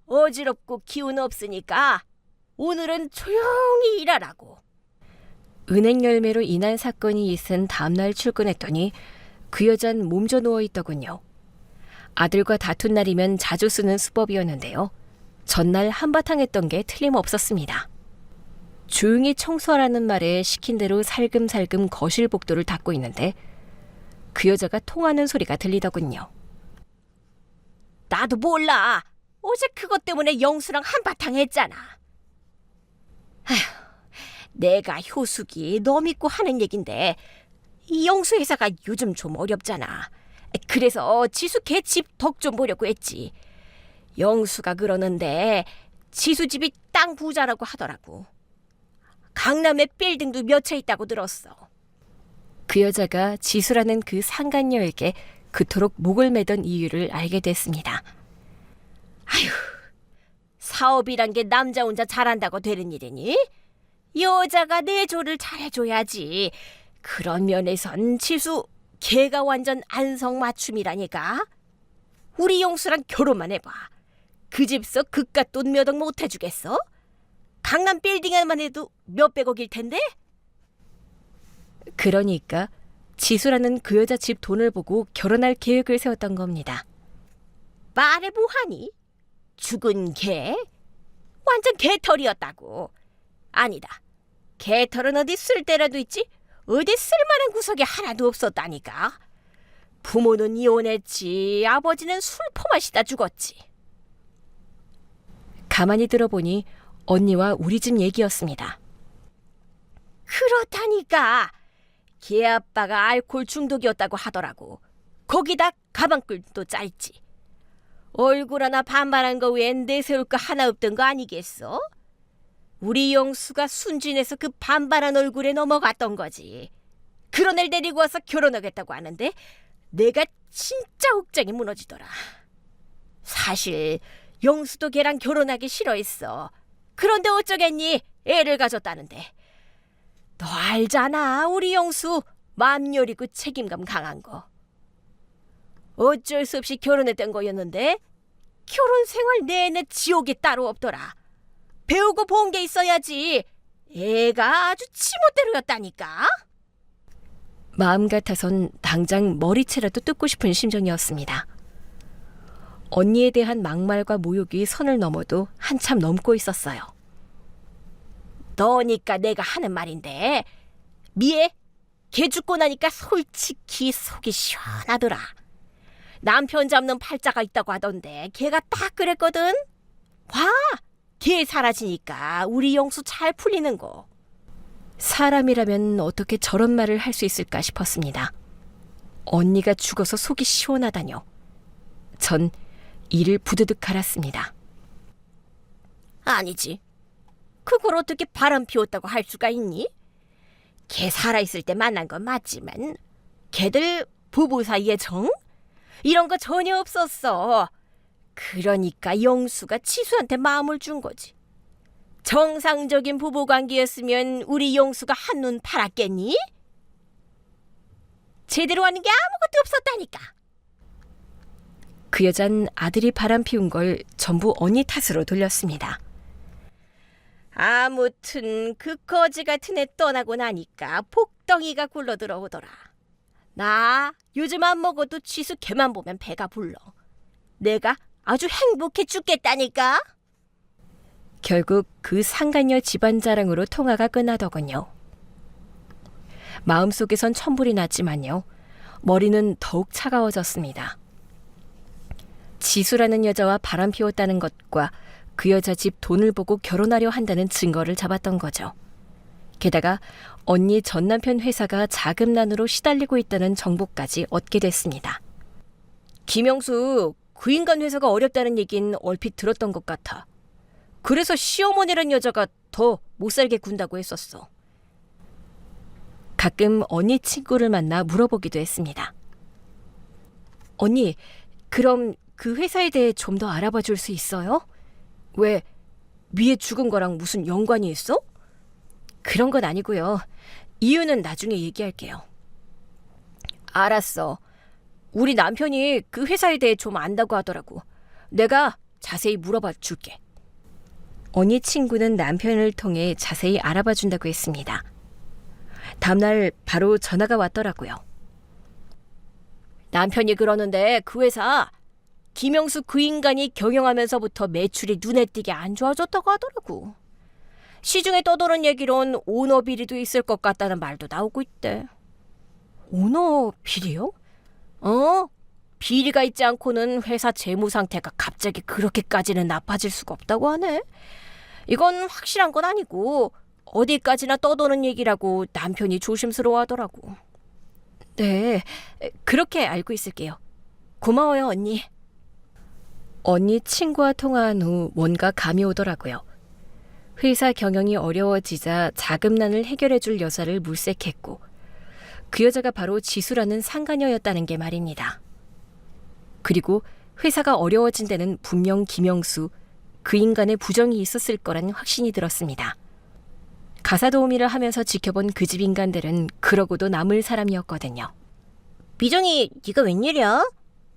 어지럽고 기운 없으니까 오늘은 조용히 일하라고. 은행 열매로 인한 사건이 있은 다음날 출근했더니 그 여잔 몸져 누워있더군요. 아들과 다툰 날이면 자주 쓰는 수법이었는데요. 전날 한바탕 했던 게 틀림없었습니다. 조용히 청소하라는 말에 시킨 대로 살금살금 거실 복도를 닦고 있는데 그 여자가 통하는 소리가 들리더군요. 나도 몰라. 어제 그것 때문에 영수랑 한바탕 했잖아. 아휴, 내가 효숙이 너 믿고 하는 얘긴데 이 영수 회사가 요즘 좀 어렵잖아. 그래서 지수 걔 집 덕 좀 보려고 했지. 영수가 그러는데 지수 집이 땅 부자라고 하더라고. 강남에 빌딩도 몇 채 있다고 들었어. 그 여자가 지수라는 그 상간녀에게 그토록 목을 매던 이유를 알게 됐습니다. 아휴, 사업이란 게 남자 혼자 잘한다고 되는 일이니? 여자가 내 조를 잘해줘야지. 그런 면에선 지수 걔가 완전 안성맞춤이라니까. 우리 영수랑 결혼만 해봐. 그 집서 그깟 돈 몇 억 못 해주겠어? 강남 빌딩에만 해도 몇백억일 텐데? 그러니까 지수라는 그 여자 집 돈을 보고 결혼할 계획을 세웠던 겁니다. 말해 뭐하니? 죽은 개? 완전 개털이었다고. 아니다. 개털은 어디 쓸 데라도 있지? 어디 쓸만한 구석이 하나도 없었다니까. 부모는 이혼했지. 아버지는 술 퍼마시다 죽었지. 가만히 들어보니 언니와 우리 집 얘기였습니다. 그렇다니까. 걔 아빠가 알코올 중독이었다고 하더라고. 거기다 가방끈도 짧지. 얼굴 하나 반반한 거 외엔 내세울 거 하나 없던 거 아니겠어? 우리 영수가 순진해서 그 반반한 얼굴에 넘어갔던 거지. 그런 애를 데리고 와서 결혼하겠다고 하는데 내가 진짜 옥장이 무너지더라. 사실 영수도 걔랑 결혼하기 싫어했어. 그런데 어쩌겠니? 애를 가졌다는데. 너 알잖아, 우리 영수 마음 여리고 책임감 강한 거. 어쩔 수 없이 결혼했던 거였는데 결혼 생활 내내 지옥이 따로 없더라. 배우고 본 게 있어야지. 애가 아주 치멋대로였다니까. 마음 같아선 당장 머리채라도 뜯고 싶은 심정이었습니다. 언니에 대한 막말과 모욕이 선을 넘어도 한참 넘고 있었어요. 너니까 내가 하는 말인데 미애, 걔 죽고 나니까 솔직히 속이 시원하더라. 남편 잡는 팔자가 있다고 하던데 걔가 딱 그랬거든. 봐, 걔 사라지니까 우리 영수 잘 풀리는 거. 사람이라면 어떻게 저런 말을 할 수 있을까 싶었습니다. 언니가 죽어서 속이 시원하다뇨. 전 이를 부드득 갈았습니다. 아니지. 그걸 어떻게 바람 피웠다고 할 수가 있니? 걔 살아있을 때 만난 건 맞지만 걔들 부부 사이의 정? 이런 거 전혀 없었어. 그러니까 영수가 지수한테 마음을 준 거지. 정상적인 부부관계였으면 우리 영수가 한눈 팔았겠니? 제대로 하는 게 아무것도 없었다니까. 그 여잔 아들이 바람 피운 걸 전부 언니 탓으로 돌렸습니다. 아무튼 그 거지 같은 애 떠나고 나니까 복덩이가 굴러 들어오더라. 나 요즘 안 먹어도 지수 걔만 보면 배가 불러. 내가 아주 행복해 죽겠다니까. 결국 그 상간녀 집안 자랑으로 통화가 끝나더군요. 마음속에선 천불이 났지만요. 머리는 더욱 차가워졌습니다. 지수라는 여자와 바람 피웠다는 것과 그 여자 집 돈을 보고 결혼하려 한다는 증거를 잡았던 거죠. 게다가 언니 전 남편 회사가 자금난으로 시달리고 있다는 정보까지 얻게 됐습니다. 김영수, 그 인간 회사가 어렵다는 얘긴 얼핏 들었던 것 같아. 그래서 시어머니란 여자가 더 못살게 군다고 했었어. 가끔 언니 친구를 만나 물어보기도 했습니다. 언니, 그럼 그 회사에 대해 좀 더 알아봐 줄 수 있어요? 왜? 미애 죽은 거랑 무슨 연관이 있어? 그런 건 아니고요. 이유는 나중에 얘기할게요. 알았어. 우리 남편이 그 회사에 대해 좀 안다고 하더라고. 내가 자세히 물어봐 줄게. 언니 친구는 남편을 통해 자세히 알아봐 준다고 했습니다. 다음날 바로 전화가 왔더라고요. 남편이 그러는데 그 회사 김영수 그 인간이 경영하면서부터 매출이 눈에 띄게 안 좋아졌다고 하더라고. 시중에 떠도는 얘기론 오너 비리도 있을 것 같다는 말도 나오고 있대. 오너 비리요? 비리가 있지 않고는 회사 재무 상태가 갑자기 그렇게까지는 나빠질 수가 없다고 하네. 이건 확실한 건 아니고 어디까지나 떠도는 얘기라고 남편이 조심스러워하더라고. 네, 그렇게 알고 있을게요. 고마워요, 언니. 언니 친구와 통화한 후 뭔가 감이 오더라고요. 회사 경영이 어려워지자 자금난을 해결해줄 여자를 물색했고 그 여자가 바로 지수라는 상간녀였다는 게 말입니다. 그리고 회사가 어려워진 데는 분명 김영수, 그 인간의 부정이 있었을 거란 확신이 들었습니다. 가사 도우미를 하면서 지켜본 그 집 인간들은 그러고도 남을 사람이었거든요. 미정이 네가 웬일이야?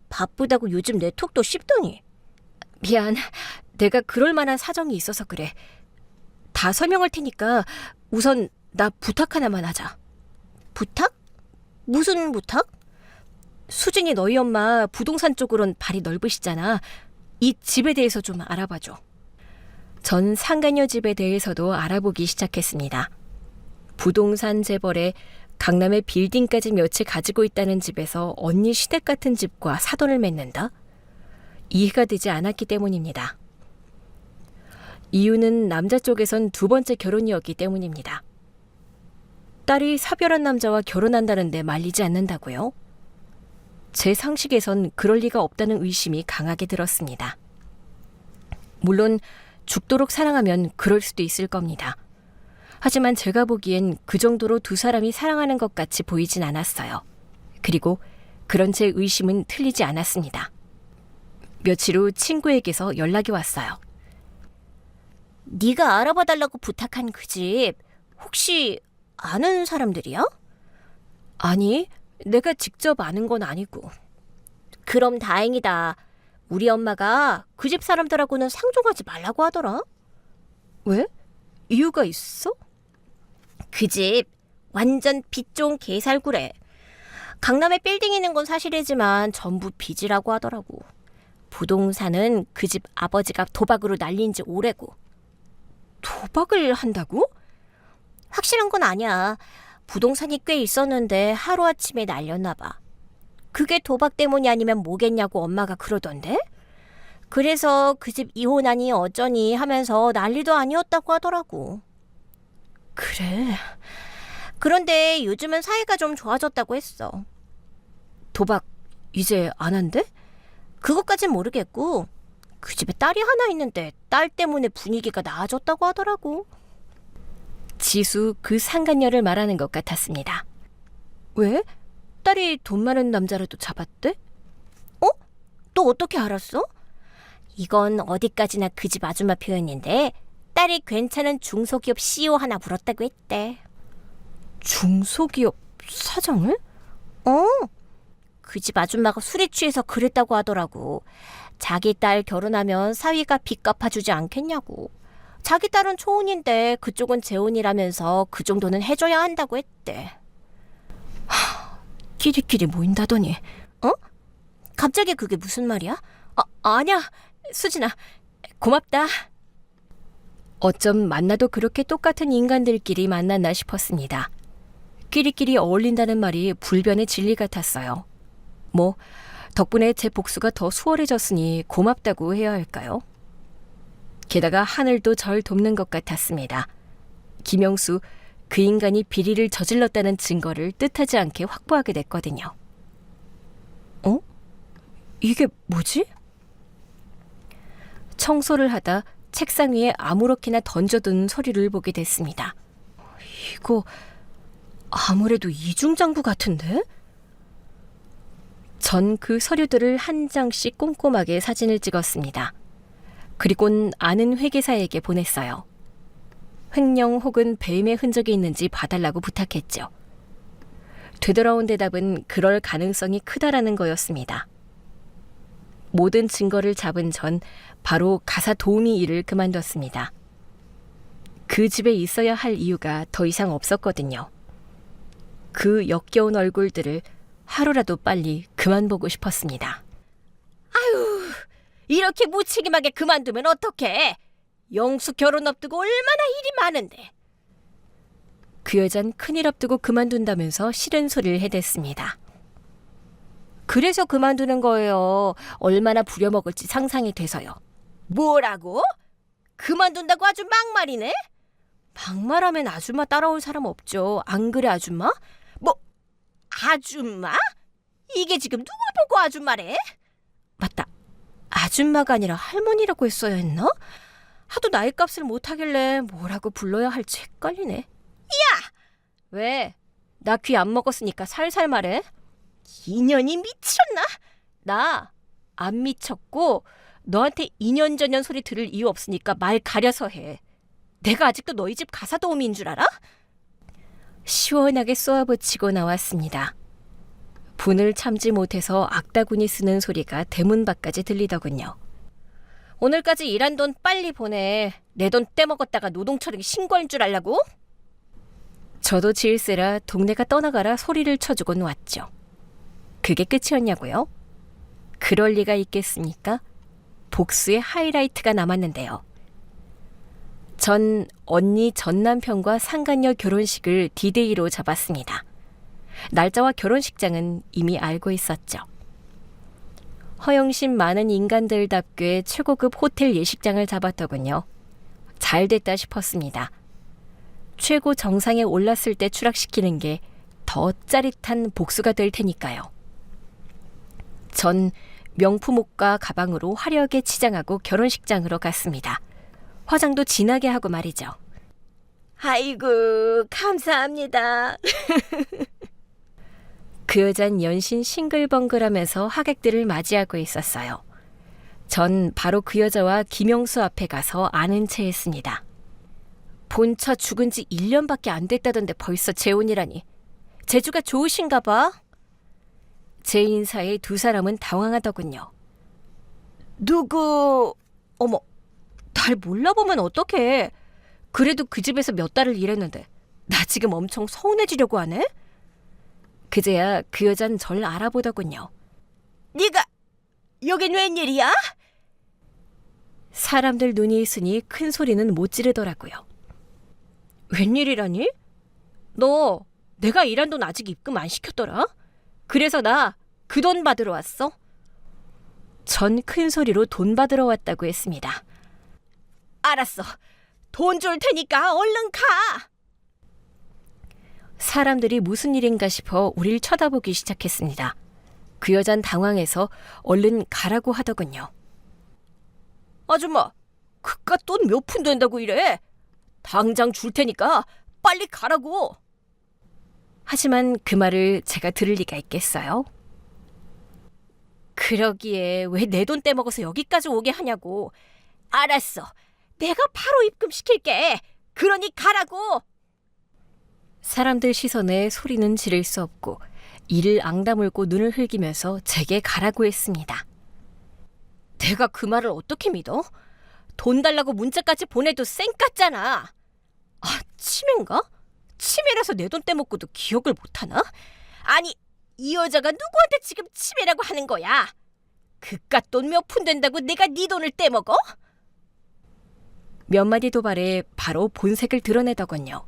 바쁘다고 요즘 내 톡도 씹더니. 미안, 내가 그럴 만한 사정이 있어서 그래. 다 설명할 테니까 우선 나 부탁 하나만 하자. 부탁? 무슨 부탁? 수진이 너희 엄마 부동산 쪽으론 발이 넓으시잖아. 이 집에 대해서 좀 알아봐줘. 전 상간녀 집에 대해서도 알아보기 시작했습니다. 부동산 재벌에 강남의 빌딩까지 몇 채 가지고 있다는 집에서 언니 시댁 같은 집과 사돈을 맺는다? 이해가 되지 않았기 때문입니다. 이유는 남자 쪽에선 두 번째 결혼이었기 때문입니다. 딸이 사별한 남자와 결혼한다는데 말리지 않는다고요? 제 상식에선 그럴 리가 없다는 의심이 강하게 들었습니다. 물론 죽도록 사랑하면 그럴 수도 있을 겁니다. 하지만 제가 보기엔 그 정도로 두 사람이 사랑하는 것 같이 보이진 않았어요. 그리고 그런 제 의심은 틀리지 않았습니다. 며칠 후 친구에게서 연락이 왔어요. 네가 알아봐달라고 부탁한 그 집 혹시 아는 사람들이야? 아니, 내가 직접 아는 건 아니고. 그럼 다행이다. 우리 엄마가 그 집 사람들하고는 상종하지 말라고 하더라. 왜? 이유가 있어? 그 집 완전 빚 좋은 개살구래. 강남에 빌딩 있는 건 사실이지만 전부 빚이라고 하더라고. 부동산은 그 집 아버지가 도박으로 날린 지 오래고. 도박을 한다고? 확실한 건 아니야. 부동산이 꽤 있었는데 하루아침에 날렸나 봐. 그게 도박 때문이 아니면 뭐겠냐고 엄마가 그러던데? 그래서 그 집 이혼하니 어쩌니 하면서 난리도 아니었다고 하더라고. 그래. 그런데 요즘은 사이가 좀 좋아졌다고 했어. 도박 이제 안 한대? 그것까진 모르겠고 그 집에 딸이 하나 있는데 딸 때문에 분위기가 나아졌다고 하더라고. 지수 그 상간녀를 말하는 것 같았습니다. 왜? 딸이 돈 많은 남자라도 잡았대? 또 어떻게 알았어? 이건 어디까지나 그 집 아줌마 표현인데 딸이 괜찮은 중소기업 CEO 하나 불었다고 했대. 중소기업 사장을? 그 집 아줌마가 술에 취해서 그랬다고 하더라고. 자기 딸 결혼하면 사위가 빚 갚아주지 않겠냐고. 자기 딸은 초혼인데 그쪽은 재혼이라면서 그 정도는 해줘야 한다고 했대. 끼리끼리 모인다더니. 갑자기 그게 무슨 말이야? 아니야. 수진아, 고맙다. 어쩜 만나도 그렇게 똑같은 인간들끼리 만났나 싶었습니다. 끼리끼리 어울린다는 말이 불변의 진리 같았어요. 뭐 덕분에 제 복수가 더 수월해졌으니 고맙다고 해야 할까요? 게다가 하늘도 절 돕는 것 같았습니다. 김영수, 그 인간이 비리를 저질렀다는 증거를 뜻하지 않게 확보하게 됐거든요. 이게 뭐지? 청소를 하다 책상 위에 아무렇게나 던져둔 서류를 보게 됐습니다. 이거 아무래도 이중장부 같은데? 전 그 서류들을 한 장씩 꼼꼼하게 사진을 찍었습니다. 그리곤 아는 회계사에게 보냈어요. 횡령 혹은 배임의 흔적이 있는지 봐달라고 부탁했죠. 되돌아온 대답은 그럴 가능성이 크다라는 거였습니다. 모든 증거를 잡은 전 바로 가사 도우미 일을 그만뒀습니다. 그 집에 있어야 할 이유가 더 이상 없었거든요. 그 역겨운 얼굴들을 하루라도 빨리 그만 보고 싶었습니다. 이렇게 무책임하게 그만두면 어떡해? 영수 결혼 앞두고 얼마나 일이 많은데. 그 여잔 큰일 앞두고 그만둔다면서 싫은 소리를 해댔습니다. 그래서 그만두는 거예요. 얼마나 부려먹을지 상상이 돼서요. 뭐라고? 그만둔다고 아주 막말이네? 막말하면 아줌마 따라올 사람 없죠. 안 그래, 아줌마? 뭐, 아줌마? 이게 지금 누굴 보고 아줌마래? 맞다. 아줌마가 아니라 할머니라고 했어야 했나? 하도 나이값을 못하길래 뭐라고 불러야 할지 헷갈리네. 왜? 나 귀 안 먹었으니까 살살 말해. 인연이 미쳤나? 나 안 미쳤고 너한테 2년 전년 소리 들을 이유 없으니까 말 가려서 해. 내가 아직도 너희 집 가사 도우미인 줄 알아? 시원하게 쏘아붙이고 나왔습니다. 분을 참지 못해서 악다군이 쓰는 소리가 대문 밖까지 들리더군요. 오늘까지 일한 돈 빨리 보내. 내 돈 떼먹었다가 노동처리 신고할 줄 알라고? 저도 질세라 동네가 떠나가라 소리를 쳐주곤 왔죠. 그게 끝이었냐고요? 그럴 리가 있겠습니까? 복수의 하이라이트가 남았는데요. 전 언니 전 남편과 상간녀 결혼식을 디데이로 잡았습니다. 날짜와 결혼식장은 이미 알고 있었죠. 허영심 많은 인간들답게 최고급 호텔 예식장을 잡았더군요. 잘 됐다 싶었습니다. 최고 정상에 올랐을 때 추락시키는 게 더 짜릿한 복수가 될 테니까요. 전 명품 옷과 가방으로 화려하게 치장하고 결혼식장으로 갔습니다. 화장도 진하게 하고 말이죠. 아이고, 감사합니다. 그 여잔 연신 싱글벙글하면서 하객들을 맞이하고 있었어요. 전 바로 그 여자와 김영수 앞에 가서 아는 체 했습니다. 본처 죽은 지 1년밖에 안 됐다던데 벌써 재혼이라니. 재주가 좋으신가 봐. 제 인사에 두 사람은 당황하더군요. 누구? 어머, 날 몰라보면 어떡해. 그래도 그 집에서 몇 달을 일했는데 나 지금 엄청 서운해지려고 하네? 그제야 그 여잔 절 알아보더군요. 네가 여긴 웬일이야? 사람들 눈이 있으니 큰 소리는 못 지르더라고요. 웬일이라니? 너 내가 일한 돈 아직 입금 안 시켰더라? 그래서 나 그 돈 받으러 왔어. 전 큰 소리로 돈 받으러 왔다고 했습니다. 알았어. 돈 줄 테니까 얼른 가. 사람들이 무슨 일인가 싶어 우릴 쳐다보기 시작했습니다. 그 여잔 당황해서 얼른 가라고 하더군요. 아줌마, 그깟 돈 몇 푼 된다고 이래? 당장 줄 테니까 빨리 가라고. 하지만 그 말을 제가 들을 리가 있겠어요? 그러기에 왜 내 돈 떼먹어서 여기까지 오게 하냐고. 알았어. 내가 바로 입금시킬게. 그러니 가라고. 사람들 시선에 소리는 지를 수 없고 이를 앙다물고 눈을 흘기면서 제게 가라고 했습니다. 내가 그 말을 어떻게 믿어? 돈 달라고 문자까지 보내도 쌩 깠잖아. 아, 치매인가? 치매라서 내 돈 떼먹고도 기억을 못하나? 아니, 이 여자가 누구한테 지금 치매라고 하는 거야? 그깟 돈 몇 푼 된다고 내가 네 돈을 떼먹어? 몇 마디 도발에 바로 본색을 드러내더군요.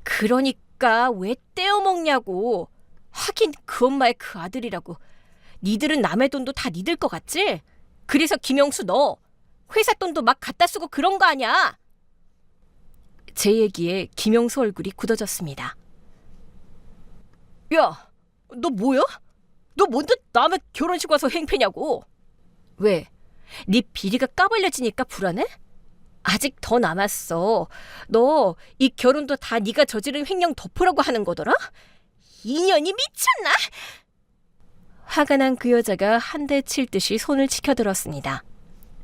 그러니까 왜 떼어먹냐고. 하긴 그 엄마의 그 아들이라고. 니들은 남의 돈도 다 니들 거 같지? 그래서 김영수 너 회사 돈도 막 갖다 쓰고 그런 거 아니야? 제 얘기에 김영수 얼굴이 굳어졌습니다. 야, 너 뭐야? 너 뭔데 남의 결혼식 와서 행패냐고? 왜? 네 비리가 까발려지니까 불안해? 아직 더 남았어. 너 이 결혼도 다 네가 저지른 횡령 덮으라고 하는 거더라? 인연이 미쳤나? 화가 난 그 여자가 한 대 칠 듯이 손을 치켜들었습니다.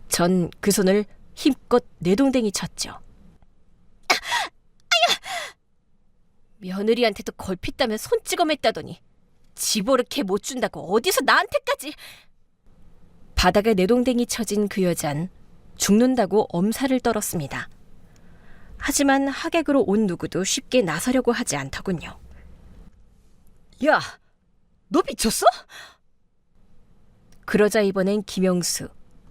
전 그 손을 힘껏 내동댕이 쳤죠. 며느리한테도 걸핏다면 손찌검했다더니 집어르게 못 준다고 어디서 나한테까지. 바닥에 내동댕이 쳐진 그 여잔 죽는다고 엄살을 떨었습니다. 하지만 하객으로 온 누구도 쉽게 나서려고 하지 않더군요. 야, 너 미쳤어? 그러자 이번엔 김영수,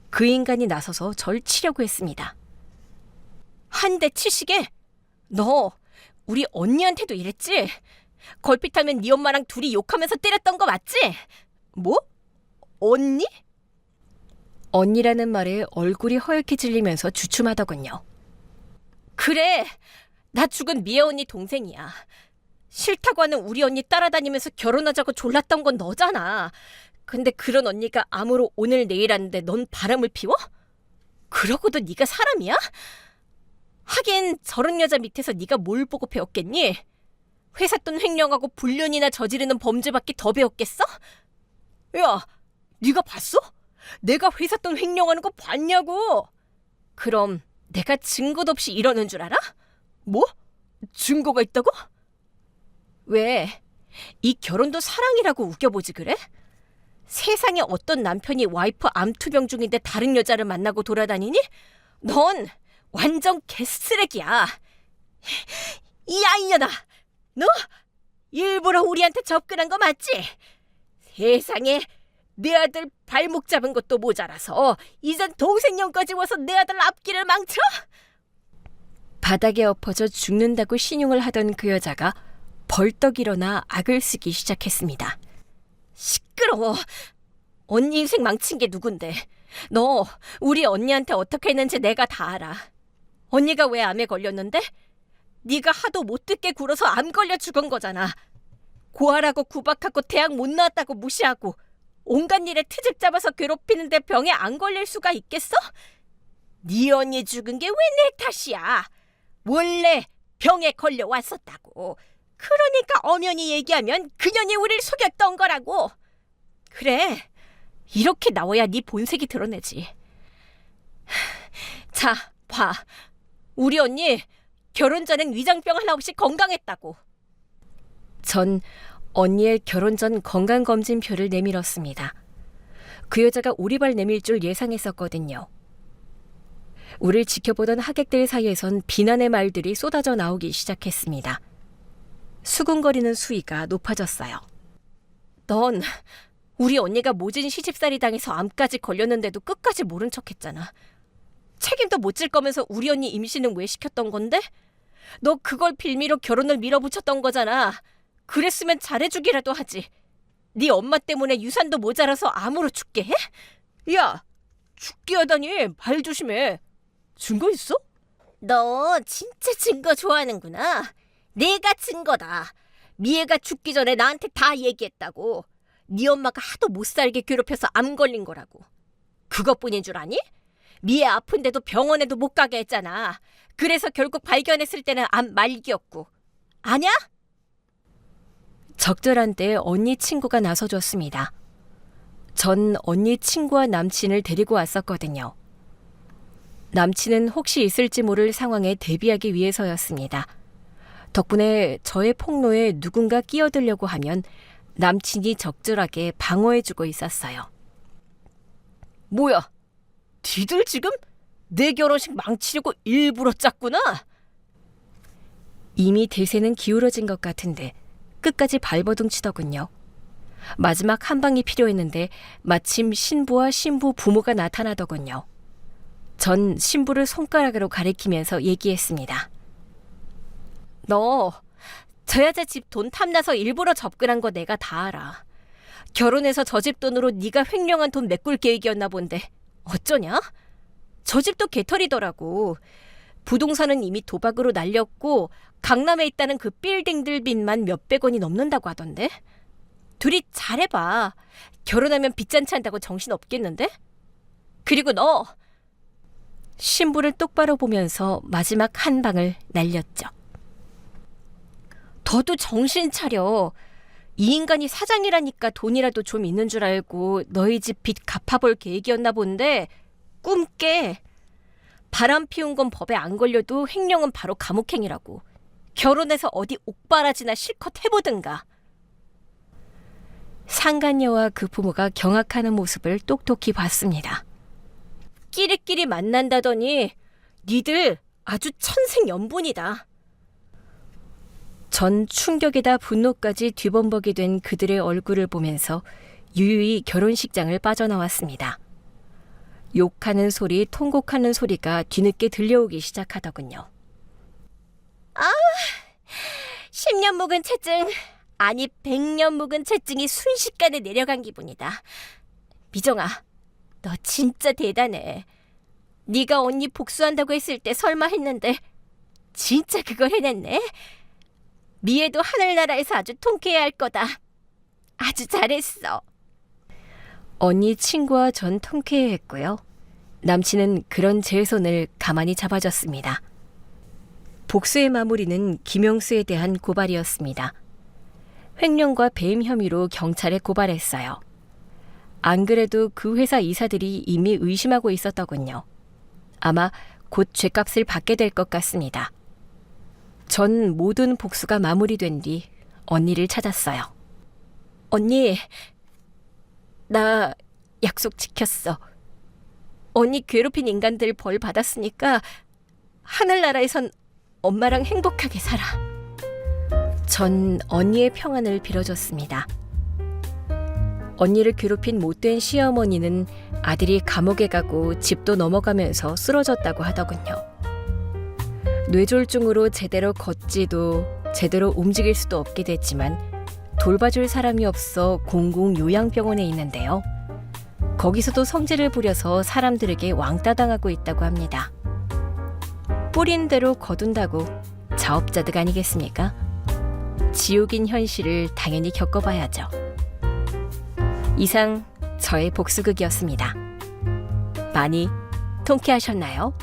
그 인간이 나서서 절 치려고 했습니다. 한 대 치시게? 너 우리 언니한테도 이랬지? 걸핏하면 네 엄마랑 둘이 욕하면서 때렸던 거 맞지? 뭐? 언니? 언니라는 말에 얼굴이 허옇게 질리면서 주춤하더군요. 그래, 나 죽은 미애 언니 동생이야. 싫다고 하는 우리 언니 따라다니면서 결혼하자고 졸랐던 건 너잖아. 근데 그런 언니가 암으로 오늘 내일 하는데 넌 바람을 피워? 그러고도 네가 사람이야? 하긴 저런 여자 밑에서 네가 뭘 보고 배웠겠니? 회사 돈 횡령하고 불륜이나 저지르는 범죄밖에 더 배웠겠어? 야, 네가 봤어? 내가 회사 돈 횡령하는 거 봤냐고. 그럼 내가 증거도 없이 이러는 줄 알아? 뭐? 증거가 있다고? 왜? 이 결혼도 사랑이라고 우겨보지 그래? 세상에 어떤 남편이 와이프 암투병 중인데 다른 여자를 만나고 돌아다니니? 넌 완전 개쓰레기야. 야, 이년아! 너 일부러 우리한테 접근한 거 맞지? 세상에 내 아들 발목 잡은 것도 모자라서 이젠 동생년까지 와서 내 아들 앞길을 망쳐? 바닥에 엎어져 죽는다고 신용을 하던 그 여자가 벌떡 일어나 악을 쓰기 시작했습니다. 시끄러워. 언니 인생 망친 게 누군데? 너 우리 언니한테 어떻게 했는지 내가 다 알아. 언니가 왜 암에 걸렸는데? 네가 하도 못 듣게 굴어서 암 걸려 죽은 거잖아. 고아라고 구박하고 대학 못 나왔다고 무시하고 온갖 일에 트집 잡아서 괴롭히는데 병에 안 걸릴 수가 있겠어? 네 언니 죽은 게 왜 내 탓이야? 원래 병에 걸려왔었다고. 그러니까 엄연히 얘기하면 그년이 우릴 속였던 거라고. 그래, 이렇게 나와야 네 본색이 드러내지. 자, 봐. 우리 언니 결혼 전엔 위장병 하나 없이 건강했다고. 전 언니의 결혼 전 건강검진표를 내밀었습니다. 그 여자가 오리발 내밀 줄 예상했었거든요. 우릴 지켜보던 하객들 사이에선 비난의 말들이 쏟아져 나오기 시작했습니다. 수군거리는 수위가 높아졌어요. 넌 우리 언니가 모진 시집살이 당해서 암까지 걸렸는데도 끝까지 모른 척했잖아. 책임도 못 질 거면서 우리 언니 임신은 왜 시켰던 건데? 너 그걸 빌미로 결혼을 밀어붙였던 거잖아. 그랬으면 잘해주기라도 하지. 네 엄마 때문에 유산도 모자라서 암으로 죽게 해? 야, 죽게 하다니. 말 조심해. 증거 있어? 너 진짜 증거 좋아하는구나. 내가 증거다. 미애가 죽기 전에 나한테 다 얘기했다고. 네 엄마가 하도 못살게 괴롭혀서 암 걸린 거라고. 그것뿐인 줄 아니? 미애 아픈데도 병원에도 못 가게 했잖아. 그래서 결국 발견했을 때는 암 말기였고. 아냐? 적절한 때에 언니 친구가 나서줬습니다. 전 언니 친구와 남친을 데리고 왔었거든요. 남친은 혹시 있을지 모를 상황에 대비하기 위해서였습니다. 덕분에 저의 폭로에 누군가 끼어들려고 하면 남친이 적절하게 방어해주고 있었어요. 뭐야? 니들 지금 내 결혼식 망치려고 일부러 짰구나? 이미 대세는 기울어진 것 같은데 끝까지 발버둥 치더군요. 마지막 한 방이 필요했는데 마침 신부와 신부 부모가 나타나더군요. 전 신부를 손가락으로 가리키면서 얘기했습니다. 너 저 여자 집 돈 탐나서 일부러 접근한 거 내가 다 알아. 결혼해서 저 집 돈으로 네가 횡령한 돈 메꿀 계획이었나 본데 어쩌냐? 저 집도 개털이더라고. 부동산은 이미 도박으로 날렸고 강남에 있다는 그 빌딩들 빚만 몇백 원이 넘는다고 하던데. 둘이 잘해봐. 결혼하면 빚잔치 한다고 정신 없겠는데? 그리고 너 신부를 똑바로 보면서 마지막 한 방을 날렸죠. 너도 정신 차려. 이 인간이 사장이라니까 돈이라도 좀 있는 줄 알고 너희 집 빚 갚아볼 계획이었나 본데 꿈 깨. 바람 피운 건 법에 안 걸려도 횡령은 바로 감옥행이라고. 결혼해서 어디 옥바라지나 실컷 해보든가. 상간녀와 그 부모가 경악하는 모습을 똑똑히 봤습니다. 끼리끼리 만난다더니 니들 아주 천생연분이다. 전 충격에다 분노까지 뒤범벅이 된 그들의 얼굴을 보면서 유유히 결혼식장을 빠져나왔습니다. 욕하는 소리, 통곡하는 소리가 뒤늦게 들려오기 시작하더군요. 10년 묵은 채증, 아니 100년 묵은 채증이 순식간에 내려간 기분이다. 미정아, 너 진짜 대단해. 네가 언니 복수한다고 했을 때 설마 했는데 진짜 그걸 해냈네. 미애도 하늘나라에서 아주 통쾌해야 할 거다. 아주 잘했어. 언니 친구와 전 통쾌해했고요. 남친은 그런 제 손을 가만히 잡아줬습니다. 복수의 마무리는 김용수에 대한 고발이었습니다. 횡령과 배임 혐의로 경찰에 고발했어요. 안 그래도 그 회사 이사들이 이미 의심하고 있었더군요. 아마 곧 죗값을 받게 될 것 같습니다. 전 모든 복수가 마무리된 뒤 언니를 찾았어요. 언니, 나 약속 지켰어. 언니 괴롭힌 인간들 벌 받았으니까 하늘나라에선 엄마랑 행복하게 살아. 전 언니의 평안을 빌어줬습니다. 언니를 괴롭힌 못된 시어머니는 아들이 감옥에 가고 집도 넘어가면서 쓰러졌다고 하더군요. 뇌졸중으로 제대로 걷지도 제대로 움직일 수도 없게 됐지만 돌봐줄 사람이 없어 공공 요양병원에 있는데요. 거기서도 성질을 부려서 사람들에게 왕따당하고 있다고 합니다. 뿌린 대로 거둔다고 자업자득 아니겠습니까? 지옥인 현실을 당연히 겪어봐야죠. 이상 저의 복수극이었습니다. 많이 통쾌하셨나요?